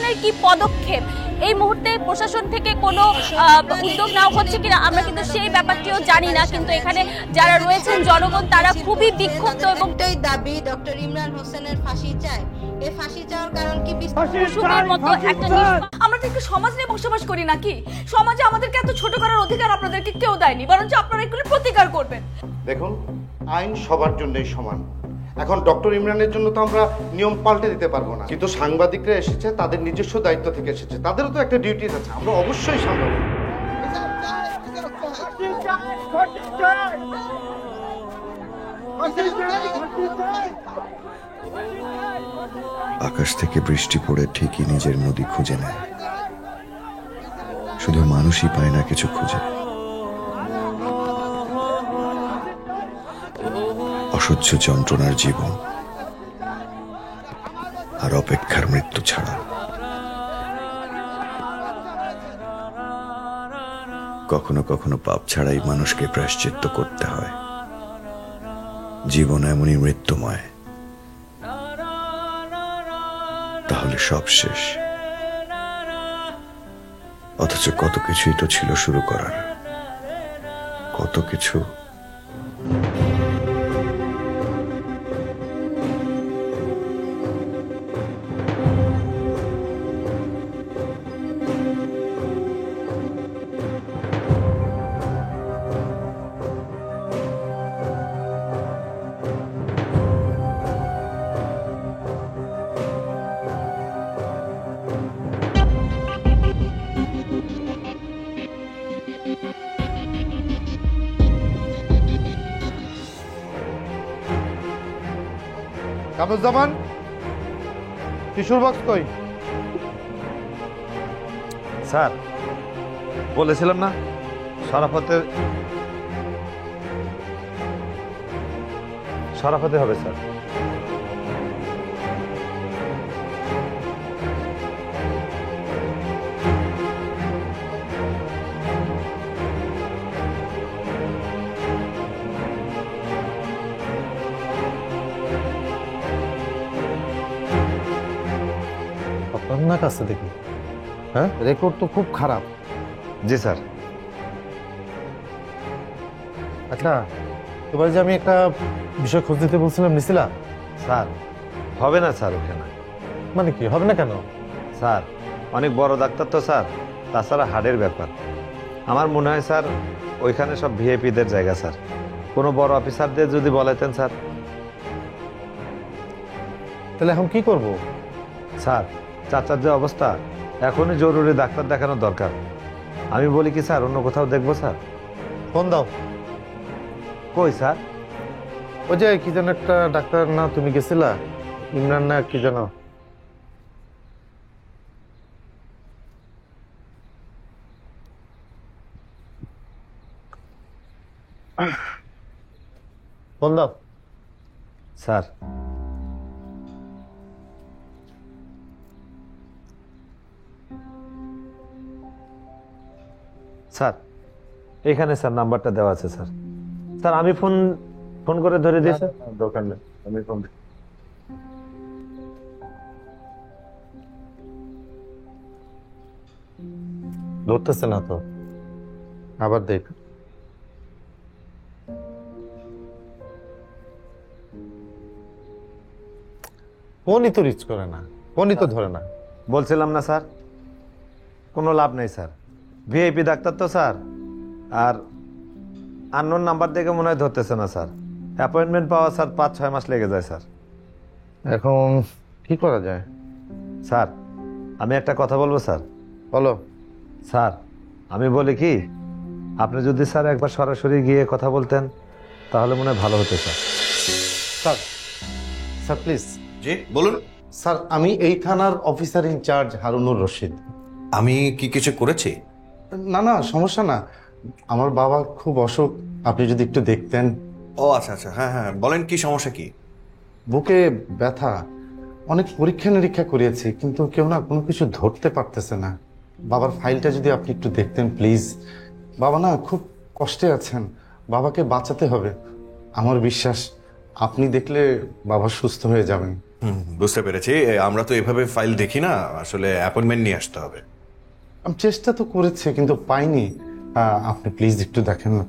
প্রশাসনের কি পদক্ষেপ, এই মুহূর্তে প্রশাসন থেকে কোনো উদ্যোগ নেওয়া হচ্ছে কিনা আমরা কিন্তু সেই ব্যাপারটিও জানি না। কিন্তু এখানে যারা রয়েছেন জনগণ তারা খুবই বিক্ষুব্ধ এবং দাবি ডক্টর ইমরান হোসেনের ফাঁসি চায়। এই ফাঁসি চাওয়ার কারণ কি আমরা তো একটু সমাজ নিয়ে বসবাস করি নাকি? সমাজে আমাদেরকে এত ছোট করার অধিকার আপনাদেরকে কেউ দেয়নি, বরঞ্চ আপনারা এগুলো প্রতিকার করবেন। দেখুন, আইন সবার জন্যই সমান। এখন ডক্টর ইমরানের জন্য তো আমরা নিয়ম পাল্টে দিতে পারবো না, কিন্তু সাংবাদিকরা এসেছে তাদের নিজস্ব দায়িত্ব থেকে এসেছে, তাদেরও তো একটা ডিউটি আছে, আমরা অবশ্যই সামলাবো। আকাশ থেকে বৃষ্টি পড়ে ঠিকই নিজের নদী খুঁজে নেয়, শুধু মানুষই পায় না কিছু খুঁজে। অসহ্য যন্ত্রণার জীবন আর অপেক্ষার মৃত্যু ছাড়া। কখনো কখনো পাপ ছাড়াই মানুষকে প্রায়শ্চিত্ত করতে হয়। জীবন এমনই মৃত্যুময়, তাহলে সব শেষ। অথচ কত কিছুই তো ছিল শুরু করার, কত কিছু। কামরুজ্জামান, টিস্যুর বক্স কই? স্যার বলেছিলাম না শরাফতে হবে স্যার। আপনার কাছে দেখি, হ্যাঁ রেকর্ড তো খুব খারাপ। জি স্যার। আচ্ছা, এবার যে আমি একটা বিষয় খোঁজ দিতে বলছিলাম, নিছিলা? স্যার হবে না স্যার ওখানে। মানে কি হবে না কেন? স্যার অনেক বড় ডাক্তার তো স্যার, তাছাড়া হার্টের ব্যাপার। আমার মনে হয় স্যার ওইখানে সব ভিআইপিদের জায়গা স্যার। কোনো বড় অফিসারদের যদি বলাইতেন স্যার। তাহলে এখন কি করব? স্যার চাচার যে অবস্থা, এখনই জরুরি ডাক্তার দেখানো দরকার। আমি বলি কি স্যার অন্য কোথাও দেখবো স্যার? ফোন দাও। কই স্যার? ওই যে কি যেন একটা ডাক্তার না তুমি গেছিলা, ইমরান না কি যেন? ফোন দাও। স্যার স্যার এখানে স্যার নাম্বারটা দেওয়া আছে স্যার। স্যার আমি ফোন করে ধরে দিয়েছি। দরকার নেই, আমি ফোন দিই। ধরতেছে না তো, আবার দেখ। ফোনই তো রিচ করে না, ফোনই তো ধরে না। বলছিলাম না স্যার, কোনো লাভ নেই স্যার। ভিআইপি ডাক্তার তো স্যার, আর আননোন নাম্বার দেখে মনে হয় ধরতেছে না স্যার। অ্যাপয়েন্টমেন্ট পাওয়া স্যার 5-6 মাস লেগে যায় স্যার। এখন কি করা যায়? স্যার আমি একটা কথা বলবো স্যার। বলো। স্যার আমি বলি কি, আপনি যদি স্যার একবার সরাসরি গিয়ে কথা বলতেন তাহলে মনে হয় ভালো হতো স্যার। Sir, sir please. জি বলুন। স্যার আমি এই থানার অফিসার ইনচার্জ হারুনুর রশিদ। আমি কি কিছু করেছি? না না, সমস্যা না। আমার বাবা খুব অসুখ, আপনি যদি একটু দেখতেন। ও আচ্ছা আচ্ছা, হ্যাঁ হ্যাঁ বলেন, কি সমস্যা? কি? বুকে ব্যথা, অনেক পরীক্ষা নিরীক্ষা করিয়েছি কিন্তু কেউ না কোনো কিছু ধরতে পারতেছে না। বাবার ফাইলটা যদি আপনি একটু দেখতেন প্লিজ। বাবা না খুব কষ্টে আছেন, বাবাকে বাঁচাতে হবে। আমার বিশ্বাস আপনি দেখলে বাবা সুস্থ হয়ে যাবেন। বুঝতে পেরেছি। আমরা তো এভাবে ফাইল দেখি না, আসলে অ্যাপয়েন্টমেন্ট নিয়ে আসতে হবে। আমি চেষ্টা তো করেছি কিন্তু পাইনি। আপনি প্লিজ একটু দেখেন না।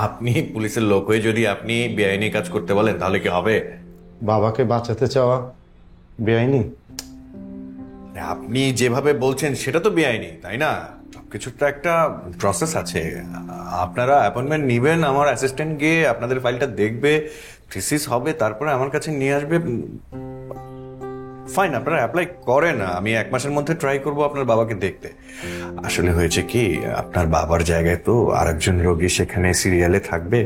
আপনি পুলিশের লোক হয়ে যদি আপনি বেআইনি কাজ করতে বলেন তাহলে কি হবে? বাবাকে বাঁচাতে চাওয়া বেআইনি? আপনি যেভাবে বলছেন সেটা তো বেআইনি, তাই না? সবকিছুর তো একটা প্রসেস আছে। আপনারা অ্যাপয়েন্টমেন্ট নেবেন, আমার অ্যাসিস্ট্যান্ট গিয়ে আপনাদের ফাইলটা দেখবে, থিসিস হবে, তারপরে আমার কাছে নিয়ে আসবে। ফাইন, আপনারা অ্যাপ্লাই করেন। আমি 1 মাসের মধ্যে ট্রাই করব আপনার বাবাকে দেখতে। আসলে হয়েছে কি, আপনার বাবার জায়গায় তো আরেকজন রোগী সেখানে সিরিয়ালে থাকবে,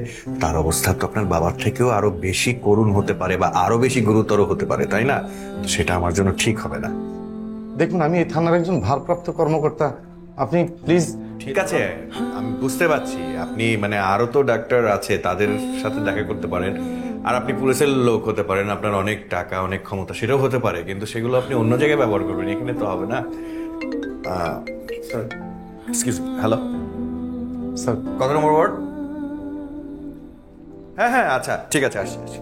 তার অবস্থা তো আপনার বাবার থেকেও আরো বেশি করুণ হতে পারে বা আরো বেশি গুরুতর হতে পারে, তাই না? তো সেটা আমার জন্য ঠিক হবে না। দেখুন, আমি এই থানার একজন ভারপ্রাপ্ত কর্মকর্তা, আপনি প্লিজ। ঠিক আছে, আমি বুঝতে পারছি আপনি মানে আরো তো ডাক্তার আছে, তাদের সাথে দেখা করতে পারেন, আর আপনি পুলিশের লোক হতে পারেন, আপনার অনেক টাকা অনেক ক্ষমতা, সেটাও হতে পারে, কিন্তু সেগুলো আপনি অন্য জায়গায় ব্যবহার করবেন, এখানে তো হবে না। এক্সকিউজ মি, হ্যালো স্যার, কত নম্বর ওয়ার্ড? হ্যাঁ হ্যাঁ, আচ্ছা ঠিক আছে, আসি আসি।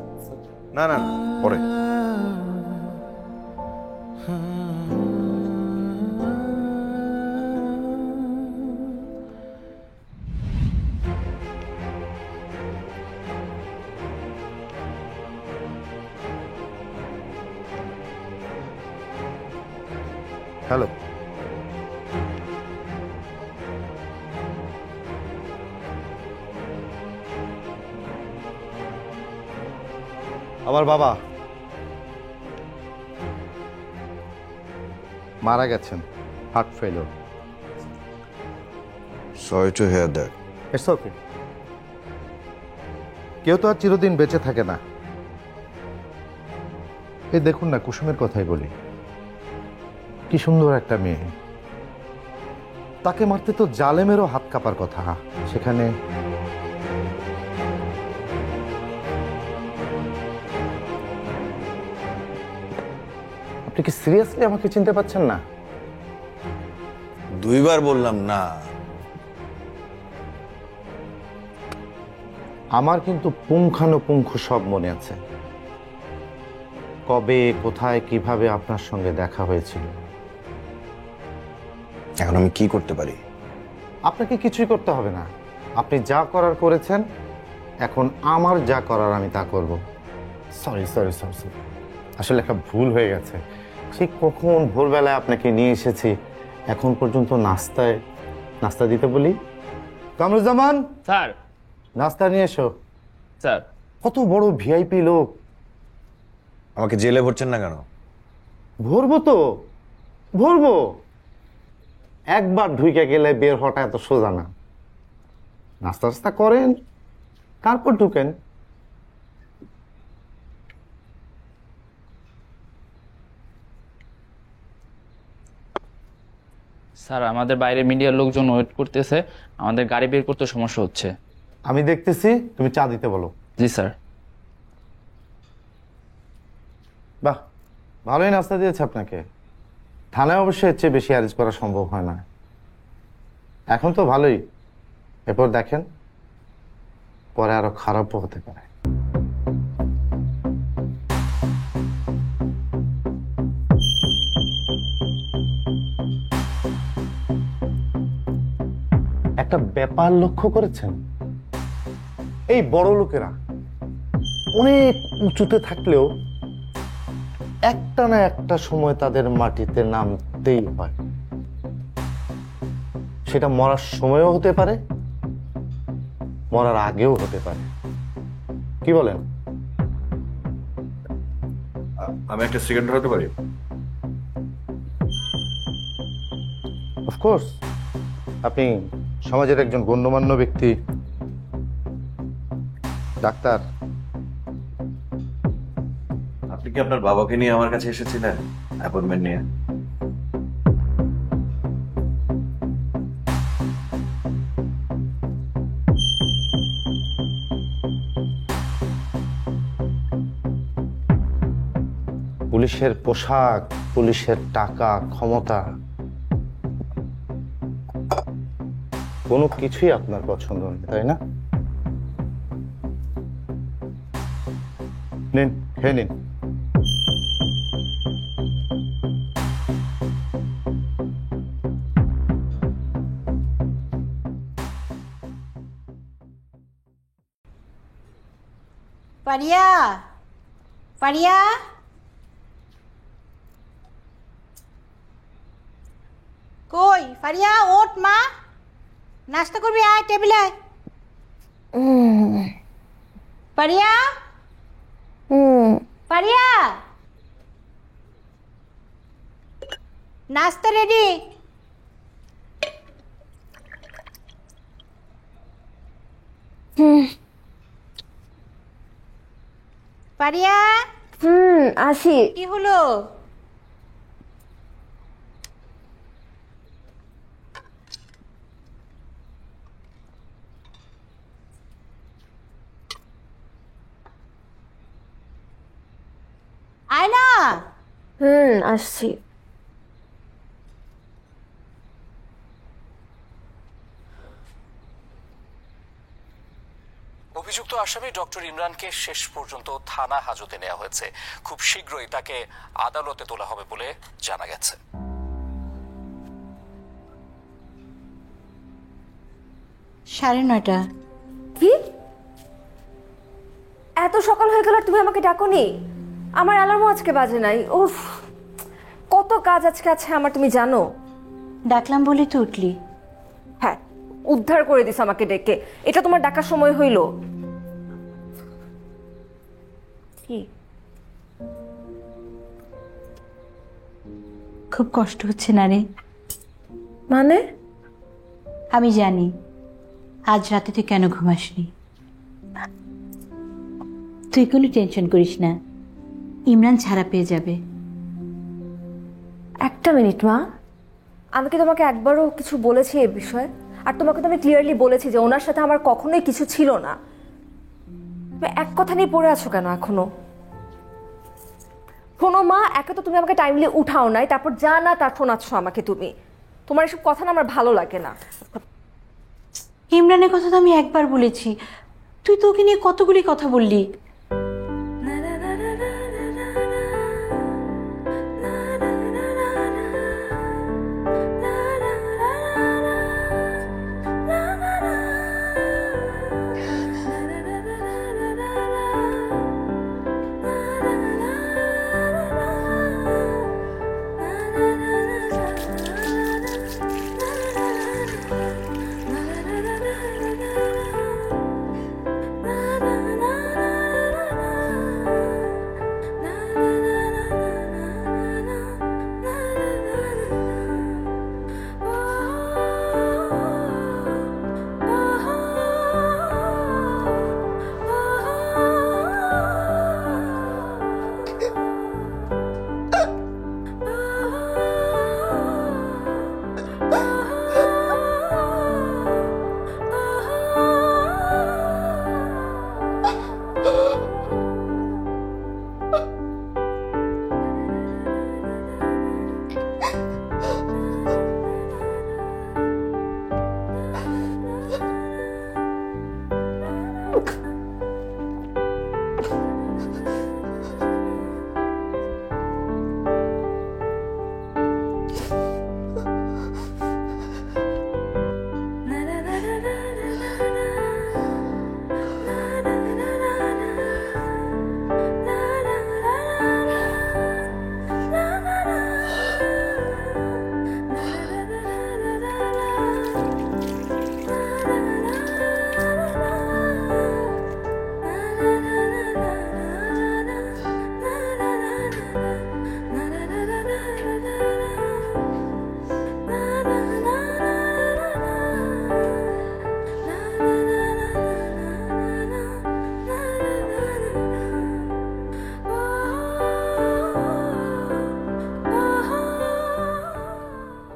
না না না, পরে। হ্যালো, আমার বাবা মারা গেছেন, heart failure. Sorry to hear that. It's okay. কেউ তো আর চিরদিন বেঁচে থাকে না। এই দেখুন না, কুসুমের কথাই বলি, কি সুন্দর একটা মেয়ে, তাকে মারতে তো জালেমেরও হাত কাঁপার কথা, সেখানে আপনি কি সিরিয়াসলি আমাকে চিনতে পারছেন না? 2 বার বললাম না। আমার কিন্তু পুঙ্খানুপুঙ্খ সব মনে আছে, কবে কোথায় কিভাবে আপনার সঙ্গে দেখা হয়েছিল। এখন আমি কি করতে পারি? আপনাকে কিছুই করতে হবে না, আপনি যা করার করেছেন, এখন আমার যা করার আমি তা করব। সরি সরি সরি সরি, আসলে একটা ভুল হয়ে গেছে। ঠিক কখন ভোরবেলায় আপনাকে নিয়ে এসেছি, এখন পর্যন্ত নাস্তা দিতে বলি। কামরুজ্জামান স্যার। নাস্তা নিয়ে এসো। স্যার। কত বড় ভিআইপি লোক, আমাকে জেলে ভরছেন না কেন? ভরবো তো ভরবো, একবার ঢুকে গেলে বের হওয়াটা এত সোজা না। নাস্তা টাস্তা করেন, তারপর ঢুকেন। স্যার, আমাদের বাইরে মিডিয়ার লোকজন ওয়েট করতেছে, আমাদের গাড়ি বের করতে সমস্যা হচ্ছে। আমি দেখতেছি, তুমি চা দিতে বলো। জি স্যার। বাহ, ভালোই নাস্তা দিয়েছে আপনাকে। থানায় অবশ্যই এর চেয়ে বেশি অ্যারেঞ্জ করা সম্ভব হয় না। এখন তো ভালোই, এরপর দেখেন পরে আরো খারাপও হতে পারে। একটা ব্যাপার লক্ষ্য করেছেন, এই বড় লোকেরা অনেক উঁচুতে থাকলেও একটা না একটা সময় তাদের মাটিতে নামতেই হয়। সেটা মরার সময়ও হতে পারে, মরার আগেও হতে পারে। কি বলেন? আমি একটা সিগারেট ধরাতে পারি? অফকোর্স, আপনি সমাজের একজন গণ্যমান্য ব্যক্তি, ডাক্তার। আপনি কি আপনার বাবাকে নিয়ে আমার কাছে এসেছিলেন অ্যাপয়েন্টমেন্ট নিয়ে? পুলিশের পোশাক, পুলিশের টাকা, ক্ষমতা, কোনো কিছুই আপনার পছন্দ নেই, তাই না? নিন, খেয়ে নিন। পারিয়া, পারিয়া, কই পারিয়া, ওঠ মা, নাস্তা করবি, আয় টেবিলে আয়। পারিয়া, পারিয়া, নাস্তা রেডি। পারিয়া, আসি। কি হলো? আয় না। আসছি। অভিযুক্ত আসামি ডক্টর ইমরানকে শেষ পর্যন্ত থানা হাজতে নেওয়া হয়েছে। খুব শীঘ্রই তাকে আদালতে তোলা হবে বলে জানা গেছে। 9:30। কি এত সকাল হয়ে গেল, তুমি আমাকে ডাকোনি? আমার অ্যালার্মও আজকে বাজে নাই। উফ, কত কাজ আজকে আছে আমার, তুমি জানো। ডাকলাম বলি তো উঠলি। হ্যাঁ, উদ্ধার করে দিস আমাকে ডেকে। এটা তোমার ডাকার সময় হইল? কি খুব কষ্ট হচ্ছে না রে? মানে? আমি জানি আজ রাতে তুই কেন ঘুমাসনি। তুই কোনো টেনশন করিস না, ইমরান ছাড়া পেয়ে যাবে। একটা মিনিট মা, আমি কি তোমাকে একবারও কিছু বলেছি এ বিষয়ে? আর তোমাকে তো আমি ক্লিয়ারলি বলেছি যে ওনার সাথে আমার কখনোই কিছু ছিল না। তুমি এক কথা নিয়ে পড়ে আছো কেন এখনো? শোনো মা, একে তো তুমি আমাকে টাইমলি উঠাও নাই, তারপর যা না তার শোনাচ্ছ আমাকে তুমি। তোমার এসব কথা না আমার ভালো লাগে না। ইমরানের কথা তো আমি একবার বলেছি, তুই তো ওকে নিয়ে কতগুলি কথা বললি।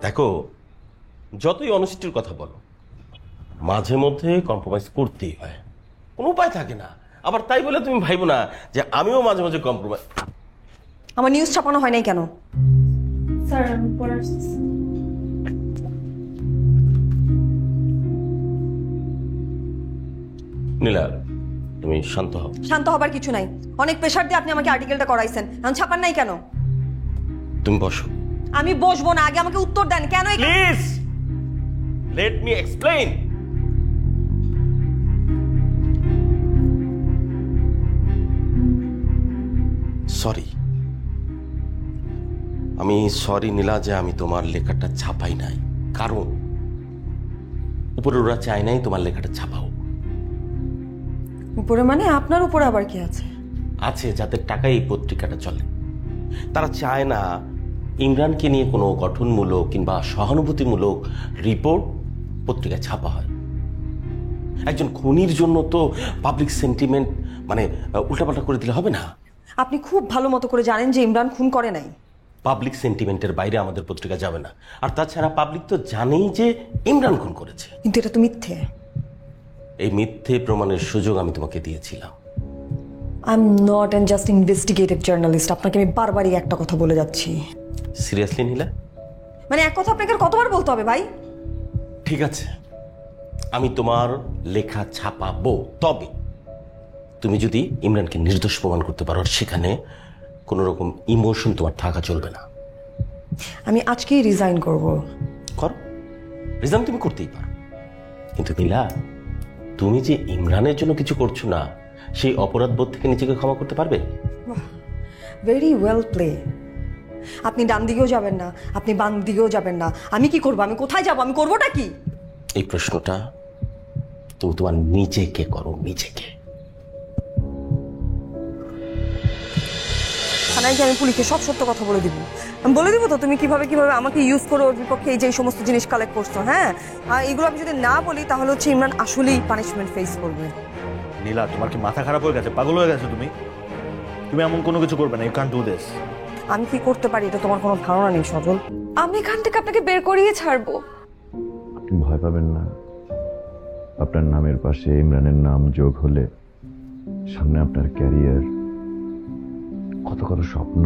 দেখো, যতই অনেস্টির কথা বলো, মাঝে মধ্যে কম্প্রোমাইজ করতেই হয়, কোনো উপায় থাকে না। আবার তাই বলে তুমি ভাইবো না যে আমিও মাঝে মাঝে কম্প্রোমাইজ। আমার নিউজ ছাপানো হয় নাই কেন? স্যার, নীলা, তুমি শান্ত হও। শান্ত হবার কিছু নাই। অনেক প্রেশার দিয়ে আপনি আমাকে আর্টিকেলটা করাইছেন, এখন ছাপান নাই কেন? তুমি বসো। আমি বসবো না, আগে আমাকে উত্তর দেন কেন? Please let me explain. Sorry. আমি সরি নীলা যে আমি তোমার লেখাটা ছাপাই নাই, কারণ উপরে ওরা চায় নাই তোমার লেখাটা ছাপাও। উপরে মানে আপনার উপরে আবার কি আছে? আছে যাদের টাকায় এই পত্রিকাটা চলে, তারা চায় না ইমরানকে নিয়ে কোনো গঠনমূলক কিংবা সহানুভূতিমূলক রিপোর্ট পত্রিকায় ছাপা হয়। একজন খুনির জন্য তো পাবলিক সেন্টিমেন্ট মানে উল্টাপাল্টা করে দিলে হবে না। আপনি খুব ভালো মতো করে জানেন যে ইমরান খুন করে নাই। পাবলিক সেন্টিমেন্টের বাইরে আমাদের পত্রিকা যাবে না। আর তাছাড়া পাবলিক তো জানেই যে ইমরান খুন করেছে। কিন্তু এটা তো মিথ্যে। এই মিথ্যে প্রমাণের সুযোগ আমি তোমাকে দিয়েছিলাম। I am not an just investigative journalist. আপনাকে আমি বারবারই একটা কথা বলে যাচ্ছি। সিরিয়াসলি নীলা? মানে এক কথা আপনাকে আর কতবার বলতে হবে ভাই? ঠিক আছে, আমি তোমার লেখা ছাপাবো, তবে তুমি যদি ইমরানকে নির্দোষ প্রমাণ করতে পারো, সেখানে কোনো রকম ইমোশন তোমার থাকা চলবে না। আমি আজকেই রিজাইন করব। করো, রিজাইন তুমি করতেই পারো, কিন্তু নীলা তুমি যে ইমরানের জন্য কিছু করছো না, সেই অপরাধ বোধ থেকে নিজেকে ক্ষমা করতে পারবে? Very well play. আপনি ডান দিকেও যাবেন না, আপনি বাম দিকেও যাবেন না। আমি কি করব? আমি কোথায় যাব? আমি করবোটা কি? এই প্রশ্নটা তুমি তোমার নিজেকে করো, নিজেকে। থানায় গিয়ে আমি পুলিশকে সব সত্য কথা বলে দিব। আমি বলে দিব তো তুমি কিভাবে কিভাবে আমাকে ইউজ করে ওর বিপক্ষে এই যে সমস্ত জিনিস কালেক্ট করছো। হ্যাঁ, এগুলো আমি যদি না বলি তাহলে হচ্ছে ইমরান আসলেই পানিশমেন্ট ফেস করবে। নীলা, তোমার কি মাথা খারাপ হয়ে গেছে? পাগল হয়ে গেছো তুমি? তুমি এমন কোনো কিছু করবে না। You can't do this. আমি কি করতে পারি এটা তোমার কোনো ধারণা নেই সজল। আমি এখান থেকে আপনাকে বের করিয়ে ছাড়বো। আপনি ভয় পাবেন না। আপনার নামের পাশে ইমরানের নাম যোগ হলে সামনে আপনার ক্যারিয়ার, কত কত স্বপ্ন,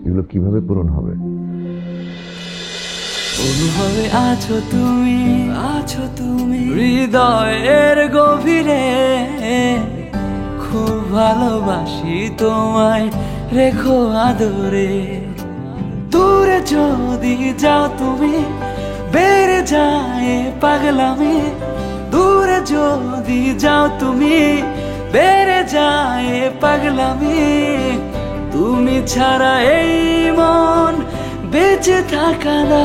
এগুলো কিভাবে পূরণ হবে? অনুভবে আছো তুমি হৃদয়ের গভীরে। খুব ভালোবাসি তোমায়, রেখো আদরে। দূরে যদি যাও তুমি, বেড়ে যায় পাগলামি। দূরে যদি যাও তুমি, বেড়ে যায় পাগলামি। তুমি ছাড়া এই মন বেঁচে থাকা না।